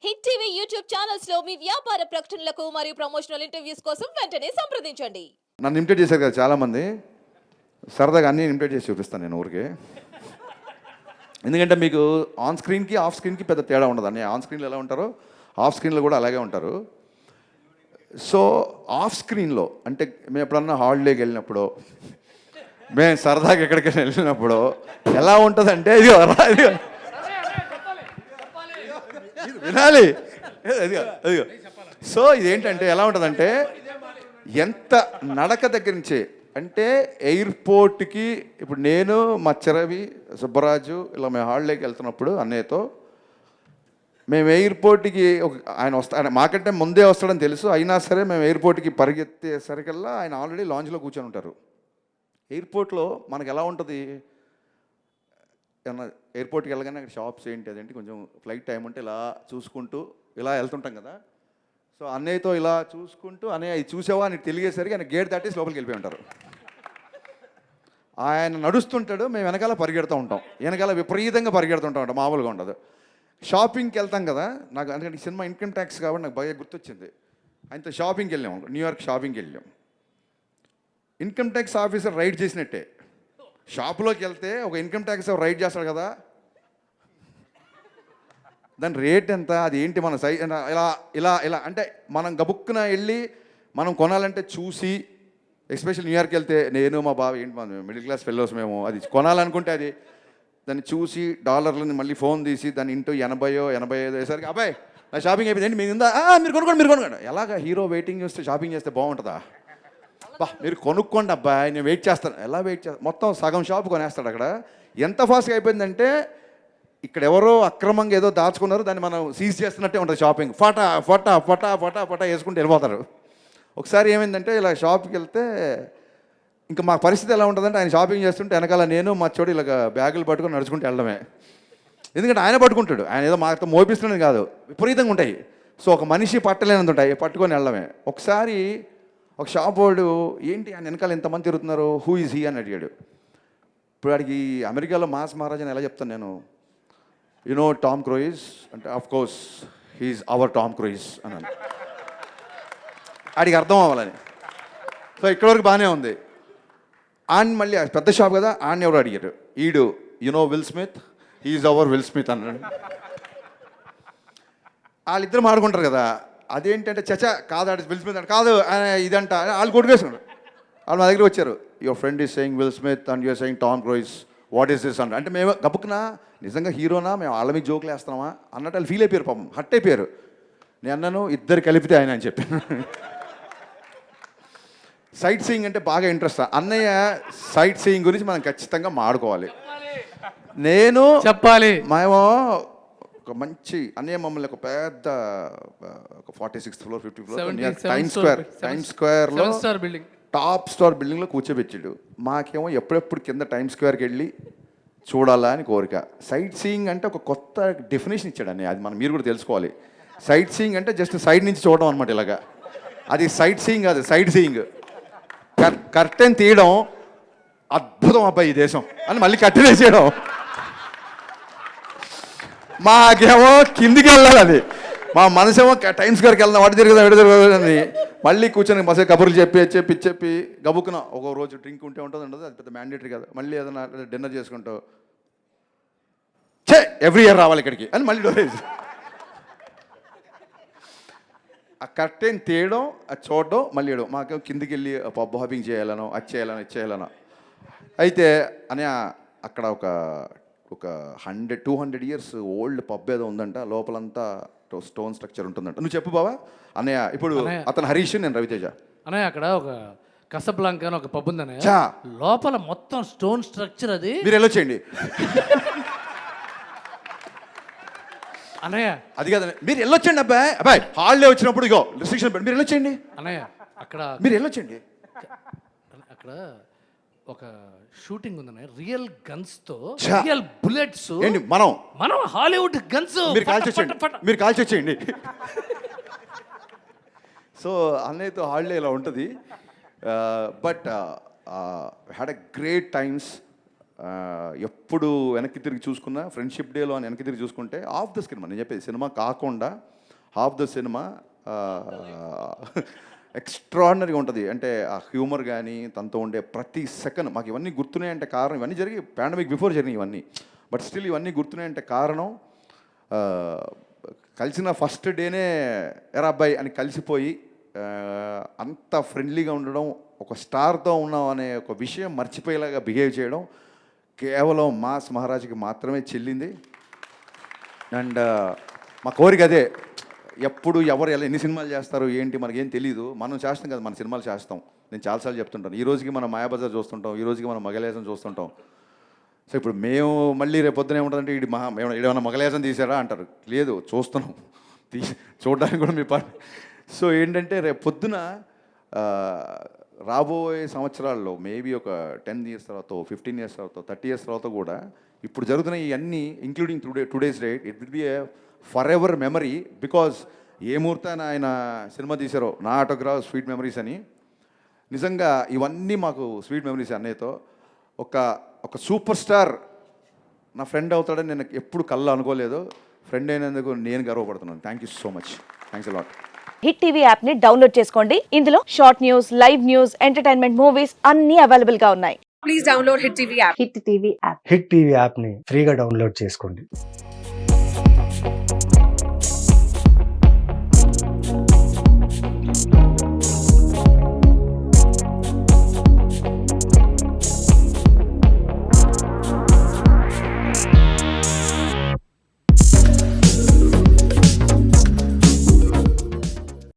Hit TV YouTube channels లో మీ వ్యాపార ప్రకటనలకు మరియు ప్రమోషనల్ ఇంటర్వ్యూస్ కోసం వెంటనే సంప్రదించండి. నన్ను ఇమిటేట్ చేశారు కదా చాలామంది. సరదాగా అన్నీ ఇమిటేట్ చేసి చూపిస్తాను నేను ఊరికే. ఎందుకంటే మీకు ఆన్ స్క్రీన్కి ఆఫ్ స్క్రీన్కి పెద్ద తేడా ఉండదు. అన్నీ ఆన్ స్క్రీన్లో ఎలా ఉంటారో ఆఫ్ స్క్రీన్లో కూడా అలాగే ఉంటారు. సో ఆఫ్ స్క్రీన్లో అంటే మేము ఎప్పుడన్నా హాలిడేకి వెళ్ళినప్పుడు, మేము సరదాగా ఎక్కడికైనా వెళ్ళినప్పుడు ఎలా ఉంటుందంటే ఇది వినాలి అది. సో ఇదేంటంటే ఎలా ఉంటుందంటే ఎంత నడక దగ్గర నుంచే అంటే ఎయిర్పోర్ట్కి ఇప్పుడు నేను మా చిరవి సుబ్బరాజు ఇలా మేము హాలిడేకి వెళ్తున్నప్పుడు అన్నయ్యతో మేము ఎయిర్పోర్ట్కి ఆయన ఆయన మాకంటే ముందే వస్తాడని తెలుసు. అయినా సరే మేము ఎయిర్పోర్ట్కి పరిగెత్తేసరికల్లా ఆయన ఆల్రెడీ లాంచ్లో కూర్చొని ఉంటారు. ఎయిర్పోర్ట్లో మనకు ఎలా ఉంటుంది, ఏమన్నా ఎయిర్పోర్ట్కి వెళ్ళగానే అక్కడ షాప్స్ ఏంటి అదేంటి కొంచెం ఫ్లైట్ టైం ఉంటే ఇలా చూసుకుంటూ ఇలా వెళ్తుంటాం కదా. సో అన్నయ్యతో ఇలా చూసుకుంటూ అన్నయ్య ఇది చూసావా అని తెలియసరికి ఆయన గేట్ దాటేసి లోపలికి వెళ్ళిపోయి ఉంటారు. ఆయన నడుస్తుంటాడు, మేము వెనకాల పరిగెడుతూ ఉంటాం. వెనకాల విపరీతంగా పరిగెడుతుంటాం, మామూలుగా ఉండదు. షాపింగ్కి వెళ్తాం కదా, నాకు అందుకంటే సినిమా ఇన్కమ్ ట్యాక్స్ కాబట్టి నాకు బాగా గుర్తొచ్చింది. ఆయనతో షాపింగ్కి వెళ్ళాం, న్యూయార్క్ షాపింగ్కి వెళ్ళాం. ఇన్కమ్ ట్యాక్స్ ఆఫీసర్ రైడ్ చేసినట్టే. షాపులోకి వెళ్తే ఒక ఇన్కమ్ ట్యాక్స్ రైడ్ చేస్తాడు కదా, దాని రేట్ ఎంత, అది ఏంటి, మన సైజ్ ఇలా ఇలా ఇలా అంటే మనం గబుక్కున వెళ్ళి మనం కొనాలంటే చూసి, ఎస్పెషల్ న్యూయార్క్ వెళ్తే నేను మా బావ ఏంటి మన మిడిల్ క్లాస్ ఫెలోస్ మేము అది కొనాలనుకుంటే అది దాన్ని చూసి డాలర్లని మళ్ళీ ఫోన్ తీసి దాన్ని ఇంటూ 80-85 వేసరికి అబ్బాయి నా షాపింగ్ అయిపోయింది ఏంటి మీరు ఉందా, మీరు కొనుక్కోండి. ఎలాగ హీరో వెయిటింగ్ చేస్తే షాపింగ్ చేస్తే బాగుంటుందా, బా మీరు కొనుక్కోండి అబ్బాయి నేను వెయిట్ చేస్తాను. ఎలా వెయిట్ చేస్తాను, మొత్తం సగం షాప్ కొనేస్తాడు అక్కడ. ఎంత ఫాస్ట్గా అయిపోయిందంటే ఇక్కడ ఎవరో అక్రమంగా ఏదో దాచుకున్నారు, దాన్ని మనం సీజ్ చేస్తున్నట్టే ఉంటుంది షాపింగ్. ఫటా ఫటా ఫటా ఫటా ఫటా వేసుకుంటూ వెళ్ళిపోతారు. ఒకసారి ఏమైందంటే ఇలా షాప్కి వెళ్తే ఇంకా మా పరిస్థితి ఎలా ఉంటుందంటే ఆయన షాపింగ్ చేస్తుంటే వెనకాల నేను మా చోటు ఇలాగ బ్యాగులు పట్టుకొని నడుచుకుంటూ వెళ్ళడమే. ఎందుకంటే ఆయన పట్టుకుంటాడు, ఆయన ఏదో మాతో మోపిస్తున్నది కాదు, విపరీతంగా ఉంటాయి. సో ఒక మనిషి పట్టలేనంత ఉంటాయి, పట్టుకొని వెళ్ళడమే. ఒకసారి ఒక షాప్ వాడు ఏంటి ఆయన వెనకాల ఎంతమంది తిరుగుతున్నారు, హూ ఈజ్ హీ అని అడిగాడు. ఇప్పుడు వాడికి అమెరికాలో మాస్ మహారాజ్ అని ఎలా చెప్తాను నేను, యు నో టామ్ క్రూయిజ్ అంటే of course he is our Tom Cruise అన్నాను. ఆడికి అర్థం అవ్వాలని. సో ఇక్కడ వరకు బాగానే ఉంది. ఆయన మళ్ళీ పెద్ద షాప్ కదా, ఆయన ఎవరు అడిగారు, ఈడు you know Will Smith, he is our Will Smith అన్నాడు. వాళ్ళిద్దరు మాడుకుంటారు కదా, అదేంటంటే చచా కాదు ఆడి విల్ స్మిత్ అంటే కాదు ఇదంట వాళ్ళు కొట్టుకేసుకున్నారు. వాళ్ళు మా దగ్గరికి వచ్చారు, your friend is saying Will Smith and you're saying Tom Cruise, what is this అంటే మేము గబుక్కునా నిజంగా హీరోనా మేము వాళ్ళ మీద జోకులు వేస్తున్నామా అన్నట్టు వాళ్ళు ఫీల్ అయిపోయారు, పాపం హట్ అయిపోయారు. నేను అన్నాను ఇద్దరు కలిపితే ఆయన అని చెప్పాను. సైట్ సీయింగ్ అంటే బాగా ఇంట్రెస్ట్. అన్నయ్య సైట్ సీయింగ్ గురించి మనం ఖచ్చితంగా మాడుకోవాలి. నేను చెప్పాలి మేము ఒక మంచి అన్నయ్య మమ్మల్ని ఒక పెద్ద ఒక 46th floor 50th floor Time స్క్వేర్లో టాప్ స్టార్ బిల్డింగ్లో కూర్చోబెట్టాడు. మాకేమో ఎప్పుడెప్పుడు కింద టైమ్ స్క్వేర్కి వెళ్ళి చూడాలా అని కోరిక. సైట్ సీయింగ్ అంటే ఒక కొత్త డెఫినేషన్ ఇచ్చాడు అన్నయ్య, అది మనం మీరు కూడా తెలుసుకోవాలి. సైట్ సీయింగ్ అంటే జస్ట్ సైడ్ నుంచి చూడడం అనమాట ఇలాగా, అది సైట్ సీయింగ్ కాదు, సైట్ సీయింగ్. కర్టెన్ తీయడం అద్భుతం అబ్బాయి ఈ దేశం అని మళ్ళీ కర్టెన్ వేసేయడం, మాకేమో కిందికి వెళ్ళాలి అది, మా మనసేమో టైమ్ స్క్వేర్కి వెళ్దాం వాటి తిరుగుదాం మళ్ళీ కూర్చొని మసే కబుర్లు చెప్పి గబుక్కున ఒక రోజు డ్రింక్ ఉంటే ఉంటుంది ఉండదు, అది పెద్ద మ్యాండేటరీ కదా. మళ్ళీ ఏదైనా డిన్నర్ చేసుకుంటావు ఎవ్రీ ఇయర్ రావాలి ఇక్కడికి అని మళ్ళీ డోరేజ్. ఆ కర్టెన్ తీయడం, అది చూడడం, మళ్ళీ వేయడం. మాకేమో కిందికి వెళ్ళి పబ్ హాపింగ్ చేయాలనో అది చేయాలనో అయితే అని అక్కడ ఒక 100-200 years ఓల్డ్ పబ్ ఏదో ఉందంట, లోపలంతా స్టోన్ స్ట్రక్చర్ ఉంటుందంట. నువ్వు చెప్పు బావా అన్నయ్య. ఇప్పుడు అతను హరీష్, నేను రవితేజ. అన్నయ్య అక్కడ ఒక కసబ్లాంకా అని ఒక పబ్ ఉంది అన్నయ్య, లోపల మొత్తం స్టోన్ స్ట్రక్చర్. అది మీరు వెళ్ళొచ్చేయండి అన్నయ్య, అది కదా మీరు వెళ్ళొచ్చండి అబ్బాయి హాలిడే వచ్చినప్పుడు ఇగో రిస్ట్రిక్షన్ పెట్టి మీరు వెళ్ళొచ్చేయండి అన్నయ్య. అక్కడ మీరు వెళ్ళొచ్చండి. అక్కడ ఒక షూటింగ్ ఉంది అన్నయ్య, రియల్ గన్స్ తో, రియల్ బుల్లెట్స్. ఏంటి మనం హాలీవుడ్ గన్స్ మీరు కాల్చి వచ్చేయండి. సో అన్నయ్యతో హాలిడే ఇలా ఉంటుంది. But had a great times. ఎప్పుడు వెనక్కి తిరిగి చూసుకున్నా ఫ్రెండ్షిప్ డేలో అని వెనక్కి తిరిగి చూసుకుంటే హాఫ్ ద సినిమా, నేను చెప్పేది సినిమా కాకుండా హాఫ్ ద సినిమా ఎక్స్ట్రాడినరీగా ఉంటుంది. అంటే ఆ హ్యూమర్ కానీ తనతో ఉండే ప్రతి సెకండ్ మాకు ఇవన్నీ గుర్తున్నాయంటే కారణం, ఇవన్నీ జరిగి పాండమిక్ బిఫోర్ జరిగినాయి ఇవన్నీ, బట్ స్టిల్ ఇవన్నీ గుర్తున్నాయంటే కారణం కలిసిన ఫస్ట్ డేనే ఎరా అబ్బాయి అని కలిసిపోయి అంత ఫ్రెండ్లీగా ఉండడం, ఒక స్టార్తో ఉన్నాం అనే ఒక విషయం మర్చిపోయేలాగా బిహేవ్ చేయడం కేవలం మాస్ మహారాజ్కి మాత్రమే చెల్లింది. అండ్ మా కోరిక అదే, ఎప్పుడు ఎవరు ఎలా ఎన్ని సినిమాలు చేస్తారు ఏంటి మనకేం తెలియదు, మనం చేస్తాం కదా, మన సినిమాలు చేస్తాం. నేను చాలాసార్లు చెప్తుంటాను, ఈ రోజుకి మనం మాయాబజార్ చూస్తుంటాం, ఈ రోజుకి మనం మగలేసం చూస్తుంటాం. సో ఇప్పుడు మేము మళ్ళీ రేపు పొద్దున ఏముంటుందంటే ఏమైనా మగలేసం తీసారా అంటారు, లేదు చూస్తున్నాం, చూడడానికి కూడా మీ పని. సో ఏంటంటే రేపు పొద్దున రాబోయే సంవత్సరాల్లో మేబీ ఒక 10 years తర్వాత, 15 years తర్వాత, 30 years తర్వాత కూడా ఇప్పుడు జరుగుతున్న ఇవన్నీ including today's date it will be a forever memory. Because ఏ ముహూర్తాన ఆయన సినిమా తీశారో నా ఆటోగ్రాఫ్ స్వీట్ మెమరీస్ అని, నిజంగా ఇవన్నీ మాకు స్వీట్ మెమరీస్. అన్నయ్యతో ఒక సూపర్ స్టార్ నా ఫ్రెండ్ అవుతాడని నేను ఎప్పుడు కళ్ళ అనుకోలేదు. ఫ్రెండ్ అయినందుకు నేను గర్వపడుతున్నాను. Thank you so much. Thanks a lot. Hit TV app ని డౌన్లోడ్ చేసుకోండి. ఇందులో short news, live news, entertainment movies అన్ని అవైలబుల్ గా ఉన్నాయి. Please download Hit TV app. Hit TV app. Hit TV యాప్ని ఫ్రీగా డౌన్లోడ్ చేసుకోండి.